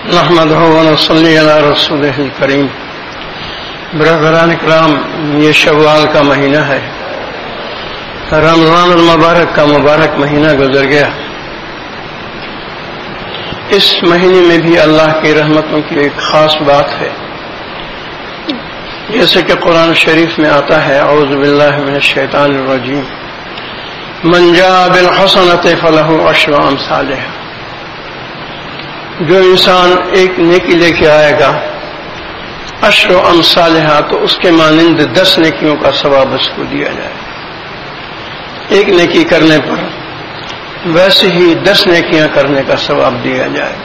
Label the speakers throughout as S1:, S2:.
S1: نحمده ونصلي على رسوله الكريم. برادران کرام، یہ شوال کا مہینہ ہے، رمضان المبارک کا مبارک مہینہ گزر گیا. اس مہینے میں بھی اللہ کی رحمتوں کی ایک خاص بات ہے، جیسے کہ قرآن شریف میں آتا ہے: اعوذ باللہ من الشیطان الرجیم، من جاء بالحسنۃ فلہ عشر امثالھا. جو انسان ایک نیکی لے کے آئے گا، عشر امثالھا، تو اس کے مانند 10 نیکیوں کا ثواب اس کو دیا جائے. ایک نیکی کرنے پر ویسے ہی 10 نیکیاں کرنے کا ثواب دیا جائے.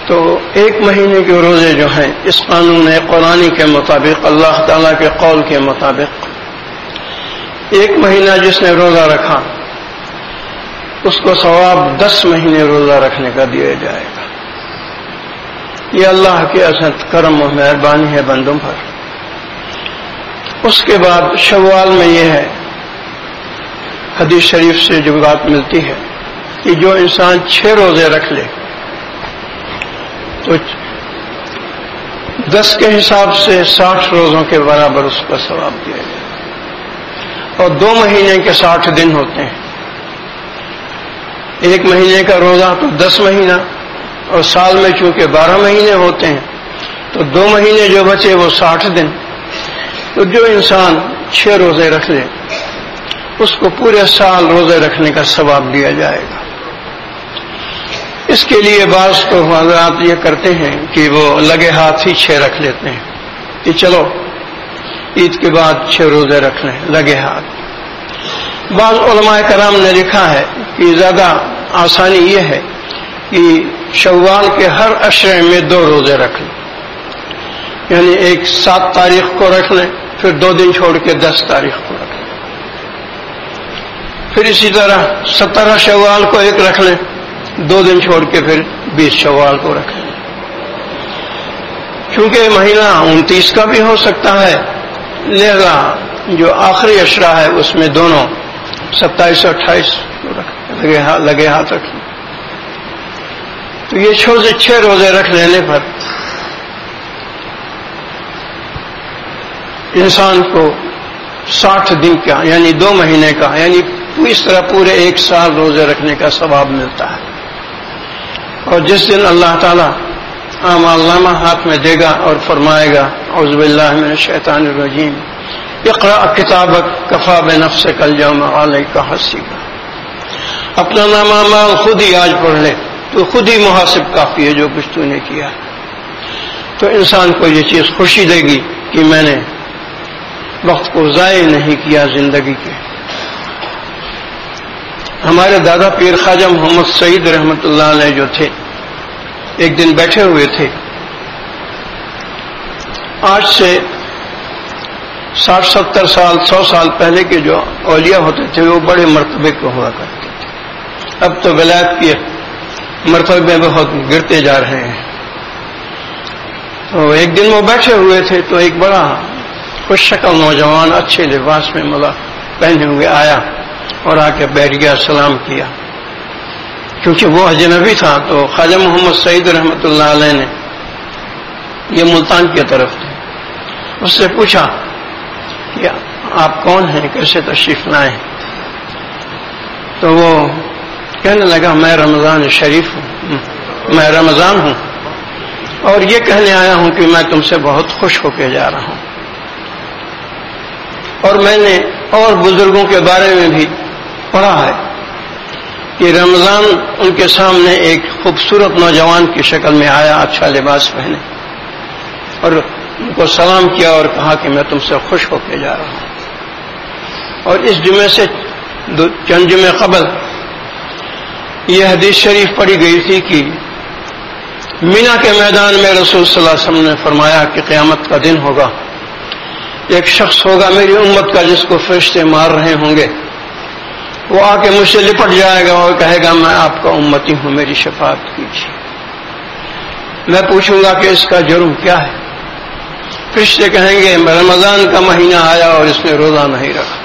S1: تو ایک مہینے کے روزے جو ہیں، اس قانون قرآنی کے مطابق، اللہ تعالیٰ کے قول کے مطابق، ایک مہینہ جس نے روزہ رکھا اس کو ثواب 10 مہینے روزہ رکھنے کا دیا جائے گا. یہ اللہ کی عظمت، کرم و مہربانی ہے بندوں پر. اس کے بعد شوال میں یہ ہے، حدیث شریف سے جو بات ملتی ہے کہ جو انسان 6 روزے رکھ لے تو 10 کے حساب سے 60 روزوں کے برابر اس کا ثواب دیا جائے. اور 2 مہینے کے 60 دن ہوتے ہیں. ایک مہینے کا روزہ تو 10 مہینہ، اور سال میں چونکہ 12 مہینے ہوتے ہیں تو 2 مہینے جو بچے وہ 60 دن. تو جو انسان 6 روزے رکھ لے اس کو پورے سال روزے رکھنے کا ثواب دیا جائے گا. اس کے لیے بعض تو حضرات یہ کرتے ہیں کہ وہ لگے ہاتھ ہی 6 رکھ لیتے ہیں کہ چلو عید کے بعد 6 روزے رکھ لیں لگے ہاتھ. بعض علماء کرام نے لکھا ہے کہ زیادہ آسانی یہ ہے کہ شوال کے ہر عشرے میں 2 روزے رکھ لیں. یعنی ایک 7 تاریخ کو رکھ لیں، پھر 2 دن چھوڑ کے 10 تاریخ کو رکھ لیں. پھر اسی طرح 17 شوال کو ایک رکھ لیں، 2 دن چھوڑ کے پھر 20 شوال کو رکھ لیں. کیونکہ مہینہ 29 کا بھی ہو سکتا ہے، لہذا جو آخری عشرہ ہے اس میں دونوں 27 اور 28 لگے ہاتھ رکھیں. تو یہ 6 روزے رکھ لینے پر انسان کو 60 دن کا، یعنی 2 مہینے کا، یعنی اس طرح پورے 1 سال روزے رکھنے کا ثواب ملتا ہے. اور جس دن اللہ تعالیٰ اعمال نامہ ہاتھ میں دے گا اور فرمائے گا: اعوذ باللہ من الشیطان الرجیم، اقرأ کتابک کفی بنفسک اليوم علیک حسیبا. اپنا نامہ اعمال خود ہی آج پڑھ لے تو خود ہی محاسب کافی ہے جو کچھ تو نے کیا. تو انسان کو یہ چیز خوشی دے گی کہ میں نے وقت کو ضائع نہیں کیا زندگی کے. ہمارے دادا پیر خواجہ محمد سعید رحمۃ اللہ علیہ جو تھے، ایک دن بیٹھے ہوئے تھے. آج سے 60-70 سال 100 سال پہلے کے جو اولیاء ہوتے تھے وہ بڑے مرتبے کو ہوا کرتے تھے. اب تو ولایت کے مرتبے بہت گرتے جا رہے ہیں. تو ایک دن وہ بیٹھے ہوئے تھے تو ایک بڑا خوش شکل نوجوان اچھے لباس میں پہنے ہوئے آیا اور آ کے بیٹھ گیا، سلام کیا. کیونکہ وہ اجنبی تھا تو خواجہ محمد سعید رحمۃ اللہ علیہ نے، یہ ملتان کی طرف تھے، اس سے پوچھا کہ آپ کون ہیں، کیسے تشریف لائے؟ تو وہ کہنے لگا: میں رمضان شریف ہوں، میں رمضان ہوں، اور یہ کہنے آیا ہوں کہ میں تم سے بہت خوش ہو کے جا رہا ہوں. اور میں نے اور بزرگوں کے بارے میں بھی پڑھا ہے کہ رمضان ان کے سامنے ایک خوبصورت نوجوان کی شکل میں آیا، اچھا لباس پہنے، اور ان کو سلام کیا اور کہا کہ میں تم سے خوش ہو کے جا رہا ہوں. اور اس جمعے سے چند جمعے قبل یہ حدیث شریف پڑھی گئی تھی کہ مینا کے میدان میں رسول صلی اللہ علیہ وسلم نے فرمایا کہ قیامت کا دن ہوگا، ایک شخص ہوگا میری امت کا جس کو فرشتے مار رہے ہوں گے. وہ آ کے مجھ سے لپٹ جائے گا اور کہے گا: میں آپ کا امتی ہوں، میری شفاعت کیجیے. میں پوچھوں گا کہ اس کا جرم کیا ہے؟ فرشتے کہیں گے: رمضان کا مہینہ آیا اور اس نے روزہ نہیں رکھا.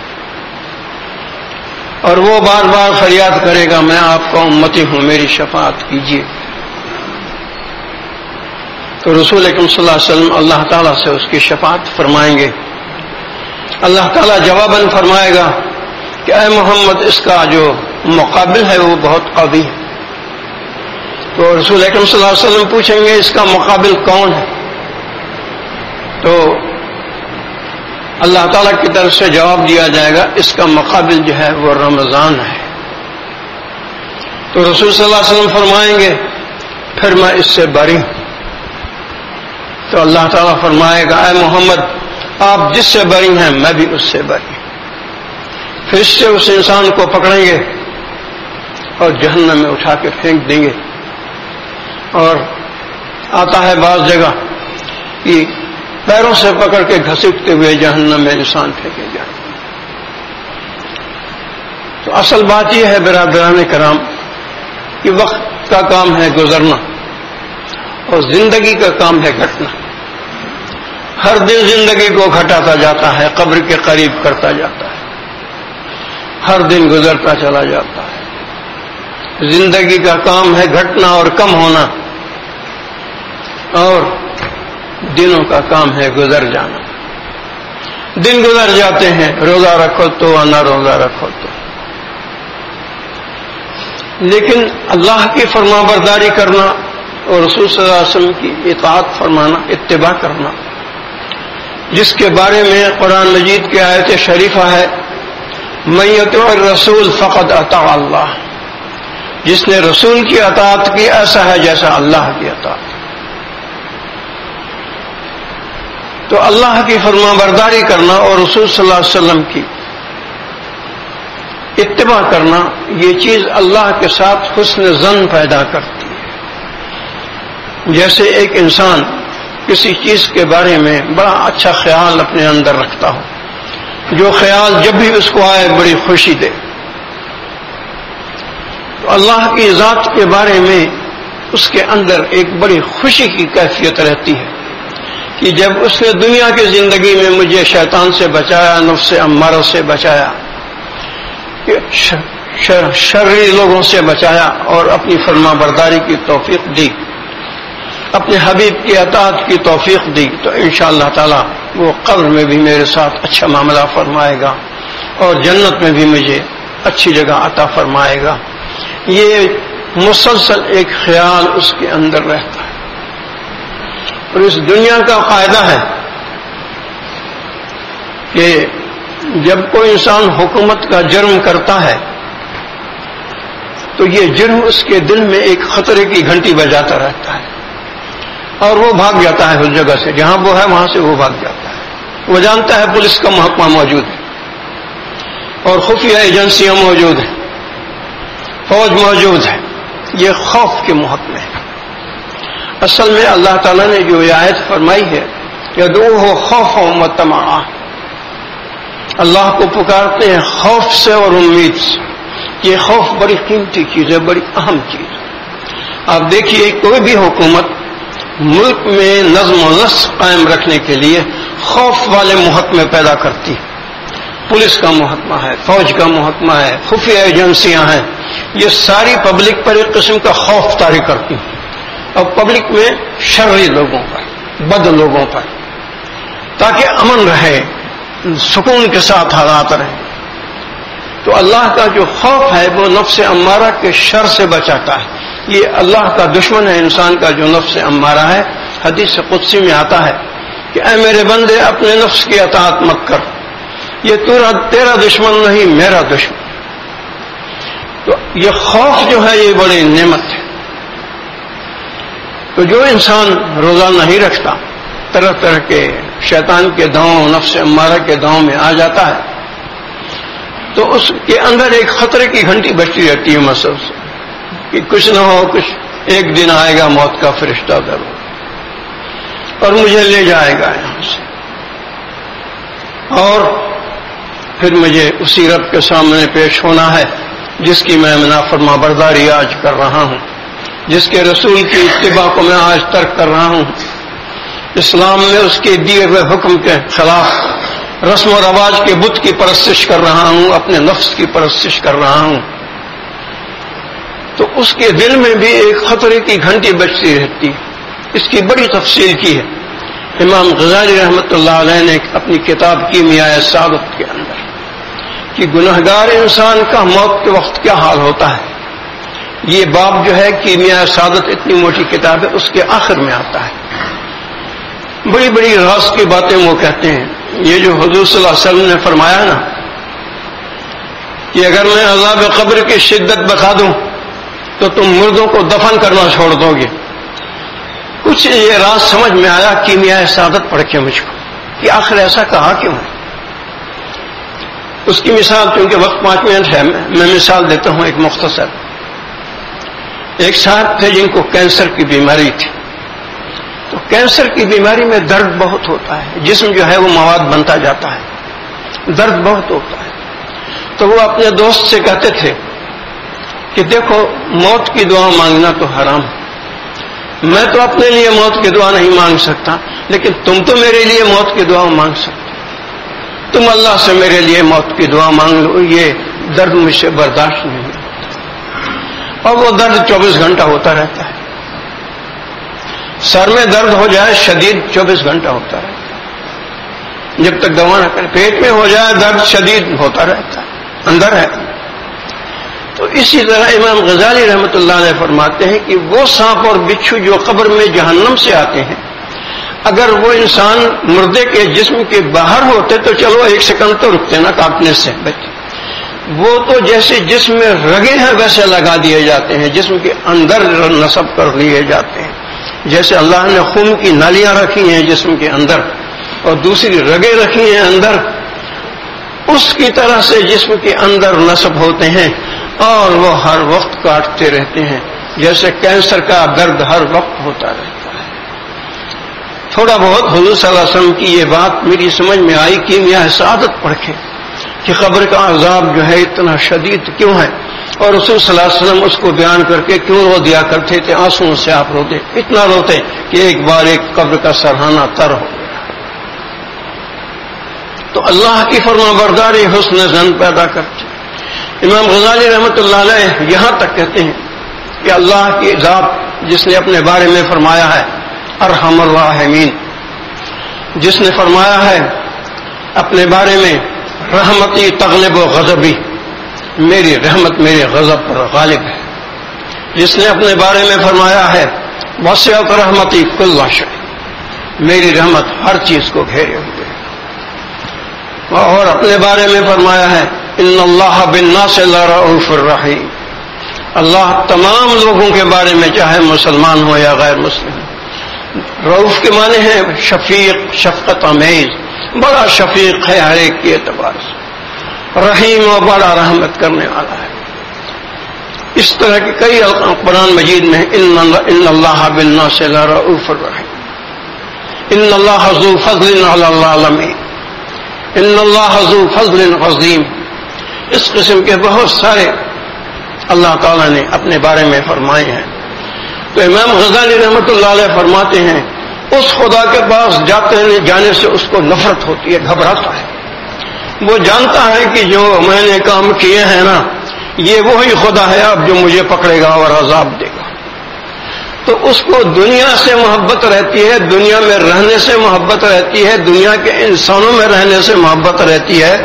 S1: اور وہ بار بار فریاد کرے گا: میں آپ کا امتی ہوں، میری شفاعت کیجیے. تو رسول اکرم صلی اللہ علیہ وسلم اللہ تعالیٰ سے اس کی شفاعت فرمائیں گے. اللہ تعالیٰ جواباً فرمائے گا کہ اے محمد اس کا جو مقابل ہے وہ بہت قوی ہے. تو رسول اکرم صلی اللہ علیہ وسلم پوچھیں گے اس کا مقابل کون ہے؟ تو اللہ تعالیٰ کی طرف سے جواب دیا جائے گا اس کا مقابل جو ہے وہ رمضان ہے. تو رسول صلی اللہ علیہ وسلم فرمائیں گے پھر میں اس سے بری ہوں. تو اللہ تعالیٰ فرمائے گا اے محمد آپ جس سے بری ہیں میں بھی اس سے بری ہوں. پھر اس سے اس انسان کو پکڑیں گے اور جہنم میں اٹھا کے پھینک دیں گے. اور آتا ہے بعض جگہ کہ پیروں سے پکڑ کے گھسیٹتے ہوئے جہنم میں انسان پھینکے جائیں. تو اصل بات یہ ہے برادران کرام کہ وقت کا کام ہے گزرنا اور زندگی کا کام ہے گھٹنا. ہر دن زندگی کو گھٹاتا جاتا ہے، قبر کے قریب کرتا جاتا ہے، ہر دن گزرتا چلا جاتا ہے. زندگی کا کام ہے گھٹنا اور کم ہونا، اور دنوں کا کام ہے گزر جانا. دن گزر جاتے ہیں، روزہ رکھو تو نہ روزہ رکھو تو. لیکن اللہ کی فرما برداری کرنا اور رسول صلی اللہ علیہ وسلم کی اطاعت فرمانا، اتباع کرنا، جس کے بارے میں قرآن مجید کی آیت شریفہ ہے من یطع الرسول فقد اطاع اللہ. جس نے رسول کی اطاعت کی ایسا ہے جیسا اللہ کی اطاعت. تو اللہ کی فرما برداری کرنا اور رسول صلی اللہ علیہ وسلم کی اتباع کرنا، یہ چیز اللہ کے ساتھ حسن ظن پیدا کرتی ہے. جیسے ایک انسان کسی چیز کے بارے میں بڑا اچھا خیال اپنے اندر رکھتا ہو، جو خیال جب بھی اس کو آئے بڑی خوشی دے. تو اللہ کی ذات کے بارے میں اس کے اندر ایک بڑی خوشی کی کیفیت رہتی ہے کہ جب اس نے دنیا کی زندگی میں مجھے شیطان سے بچایا، نفس امارہ سے بچایا، شرری لوگوں سے بچایا اور اپنی فرما برداری کی توفیق دی، اپنے حبیب کی اطاعت کی توفیق دی، تو انشاءاللہ تعالی وہ قبر میں بھی میرے ساتھ اچھا معاملہ فرمائے گا اور جنت میں بھی مجھے اچھی جگہ عطا فرمائے گا. یہ مسلسل ایک خیال اس کے اندر رہتا ہے. اور اس دنیا کا قاعدہ ہے کہ جب کوئی انسان حکومت کا جرم کرتا ہے تو یہ جرم اس کے دل میں ایک خطرے کی گھنٹی بجاتا رہتا ہے اور وہ بھاگ جاتا ہے اس جگہ سے جہاں وہ ہے، وہاں سے وہ بھاگ جاتا ہے. وہ جانتا ہے پولیس کا محکمہ موجود ہے اور خفیہ ایجنسیاں موجود ہیں، فوج موجود ہے. یہ خوف کے محکمے ہیں. اصل میں اللہ تعالیٰ نے جو آیت فرمائی ہے یدعوہ خوفا وطمعا، اللہ کو پکارتے ہیں خوف سے اور امید سے. یہ خوف بڑی قیمتی چیز ہے، بڑی اہم چیز. آپ دیکھیے کوئی بھی حکومت ملک میں نظم و نسق قائم رکھنے کے لیے خوف والے محکمے پیدا کرتی. پولیس کا محکمہ ہے، فوج کا محکمہ ہے، خفیہ ایجنسیاں ہیں. یہ ساری پبلک پر ایک قسم کا خوف طاری کرتی ہیں اور پبلک میں شرری لوگوں پر، بد لوگوں پر، تاکہ امن رہے، سکون کے ساتھ حالات رہیں. تو اللہ کا جو خوف ہے وہ نفس امارہ کے شر سے بچاتا ہے. یہ اللہ کا دشمن ہے انسان کا جو نفس امارہ ہے. حدیث قدسی میں آتا ہے کہ اے میرے بندے اپنے نفس کی اطاعت مت کر، یہ تیرا دشمن نہیں میرا دشمن. تو یہ خوف جو ہے یہ بڑی نعمت ہے. تو جو انسان روزہ نہیں رکھتا، طرح طرح کے شیطان کے داؤں، نفس امارہ کے داؤں میں آ جاتا ہے، تو اس کے اندر ایک خطرے کی گھنٹی بجتی رہتی ہے مسل سے کہ کچھ نہ ہو کچھ ایک دن آئے گا موت کا فرشتہ ضرور اور مجھے لے جائے گا یہاں سے، اور پھر مجھے اسی رب کے سامنے پیش ہونا ہے جس کی میں نافرما برداری آج کر رہا ہوں، جس کے رسول کی اتباع کو میں آج ترک کر رہا ہوں، اسلام میں اس کے دیے ہوئے حکم کے خلاف رسم و رواج کے بت کی پرستش کر رہا ہوں، اپنے نفس کی پرستش کر رہا ہوں. تو اس کے دل میں بھی ایک خطرے کی گھنٹی بجتی رہتی اس کی بڑی تفصیل کی ہے امام غزالی رحمۃ اللہ علیہ نے اپنی کتاب کیمیاء سعادت کے اندر کہ گنہگار انسان کا موت کے وقت کیا حال ہوتا ہے. یہ باب جو ہے کیمیاء سعادت اتنی موٹی کتاب ہے، اس کے آخر میں آتا ہے. بڑی بڑی راز کی باتیں وہ کہتے ہیں. یہ جو حضور صلی اللہ علیہ وسلم نے فرمایا نا کہ اگر میں عذاب قبر کی شدت بتا دوں تو تم مردوں کو دفن کرنا چھوڑ دو گے. کچھ یہ راز سمجھ میں آیا کیمیاء سعادت پڑھ کے مجھ کو کہ آخر ایسا کہا کیوں ہے. اس کی مثال، چونکہ وقت 5 منٹ ہے، میں مثال دیتا ہوں ایک مختصر. ایک صاحب تھے جن کو کینسر کی بیماری تھی. تو کینسر کی بیماری میں درد بہت ہوتا ہے، جسم جو ہے وہ مواد بنتا جاتا ہے، درد بہت ہوتا ہے. تو وہ اپنے دوست سے کہتے تھے کہ دیکھو موت کی دعا مانگنا تو حرام ہے، میں تو اپنے لیے موت کی دعا نہیں مانگ سکتا، لیکن تم تو میرے لیے موت کی دعا مانگ سکتے، تم اللہ سے میرے لیے موت کی دعا مانگ لو، یہ درد مجھ سے برداشت نہیں ہوتا. اور وہ درد 24 گھنٹہ ہوتا رہتا ہے. سر میں درد ہو جائے شدید 24 گھنٹہ ہوتا رہتا ہے، جب تک دوا نہ کرے. پیٹ میں ہو جائے درد شدید ہوتا رہتا ہے، اندر ہے. تو اسی طرح امام غزالی رحمۃ اللہ علیہ فرماتے ہیں کہ وہ سانپ اور بچھو جو قبر میں جہنم سے آتے ہیں، اگر وہ انسان مردے کے جسم کے باہر ہوتے تو چلو 1 سیکنڈ تو رکتے نا کاٹنے سے بچے. وہ تو جیسے جسم میں رگیں ہیں ویسے لگا دیے جاتے ہیں، جسم کے اندر نصب کر لیے جاتے ہیں. جیسے اللہ نے خون کی نالیاں رکھی ہیں جسم کے اندر اور دوسری رگیں رکھی ہیں اندر، اس کی طرح سے جسم کے اندر نصب ہوتے ہیں اور وہ ہر وقت کاٹتے رہتے ہیں، جیسے کینسر کا درد ہر وقت ہوتا رہتا ہے. تھوڑا بہت حضور صلی اللہ علیہ وسلم کی یہ بات میری سمجھ میں آئی کیمیاء سعادت پڑھ کے کہ قبر کا عذاب جو ہے اتنا شدید کیوں ہے، اور رسول صلی اللہ علیہ وسلم اس کو بیان کر کے کیوں رو دیا کرتے تھے. آنسوؤں سے آپ روتے، اتنا روتے کہ ایک بار ایک قبر کا سرہانہ تر ہو گیا. تو اللہ کی فرما برداری حسن ظن پیدا کرتی. امام غزالی رحمۃ اللہ علیہ یہاں تک کہتے ہیں کہ اللہ کی ذات جس نے اپنے بارے میں فرمایا ہے ارحم الراحمین، جس نے فرمایا ہے اپنے بارے میں رحمتی تغلب و غضبی، میری رحمت میرے غضب پر غالب ہے، جس نے اپنے بارے میں فرمایا ہے وسعت رحمتی کل شیء، میری رحمت ہر چیز کو گھیرے ہوئے ہے، اور اپنے بارے میں فرمایا ہے ان اللہ بالناس لرؤوف الرحیم، اللہ تمام لوگوں کے بارے میں چاہے مسلمان ہو یا غیر مسلم. رؤوف کے معنی ہے شفیق، شفقت آمیز، بڑا شفیق ہے ہر ایک کے اعتبار سے، رحیم و بڑا رحمت کرنے والا ہے. اس طرح کی کئی قرآن مجید میں ان اللہ بالناس لرؤوف الرحیم، ان اللہ ذو فضل علی العالمین، ان اللہ ذو فضل عظیم. اس قسم کے بہت سارے اللہ تعالیٰ نے اپنے بارے میں فرمائے ہیں. تو امام غزالی رحمۃ اللہ علیہ فرماتے ہیں اس خدا کے پاس جانے سے اس کو نفرت ہوتی ہے، گھبراتا ہے. وہ جانتا ہے کہ جو میں نے کام کیے ہیں نا یہ وہی خدا ہے اب جو مجھے پکڑے گا اور عذاب دے گا. تو اس کو دنیا سے محبت رہتی ہے، دنیا میں رہنے سے محبت رہتی ہے، دنیا کے انسانوں میں رہنے سے محبت رہتی ہے.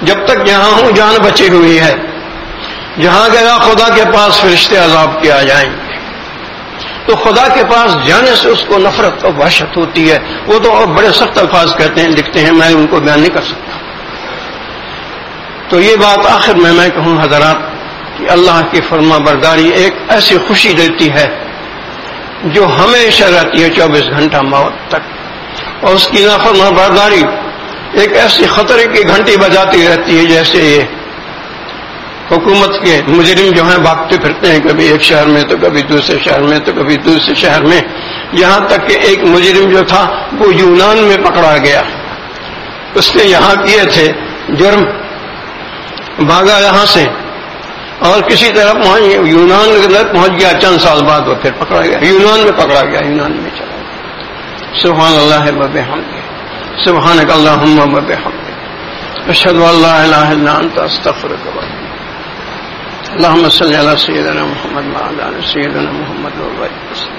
S1: جب تک یہاں ہوں جان بچی ہوئی ہے، جہاں گیا خدا کے پاس فرشتے عذاب کے آ جائیں گے. تو خدا کے پاس جانے سے اس کو نفرت اور وحشت ہوتی ہے. وہ تو اور بڑے سخت الفاظ کہتے ہیں، لکھتے ہیں، میں ان کو بیان نہیں کر سکتا. تو یہ بات آخر میں کہوں حضرات کہ اللہ کی فرما برداری ایک ایسی خوشی دیتی ہے جو ہمیشہ رہتی ہے 24 گھنٹہ موت تک، اور اس کی نافرما برداری ایک ایسی خطرے کی گھنٹی بجاتی رہتی ہے جیسے یہ حکومت کے مجرم جو ہیں بھاگتے پھرتے ہیں، کبھی ایک شہر میں تو کبھی دوسرے شہر میں تو کبھی دوسرے شہر میں. یہاں تک کہ ایک مجرم جو تھا وہ یونان میں پکڑا گیا، اس نے یہاں کیے تھے جرم، بھاگا یہاں سے اور کسی طرح یونان کے اندر پہنچ گیا. چند سال بعد وہ پھر پکڑا گیا، یونان میں پکڑا گیا، یونان میں چلا گیا. سبحان اللہ و بحمدہ، سبحانک اللہم و بحمدک، اشہد ان لا الہ الا انت استغفرک و اتوب الیک. اللہم صلی علی سیدنا محمد وعلی آل سیدنا محمد وبارک وسلم.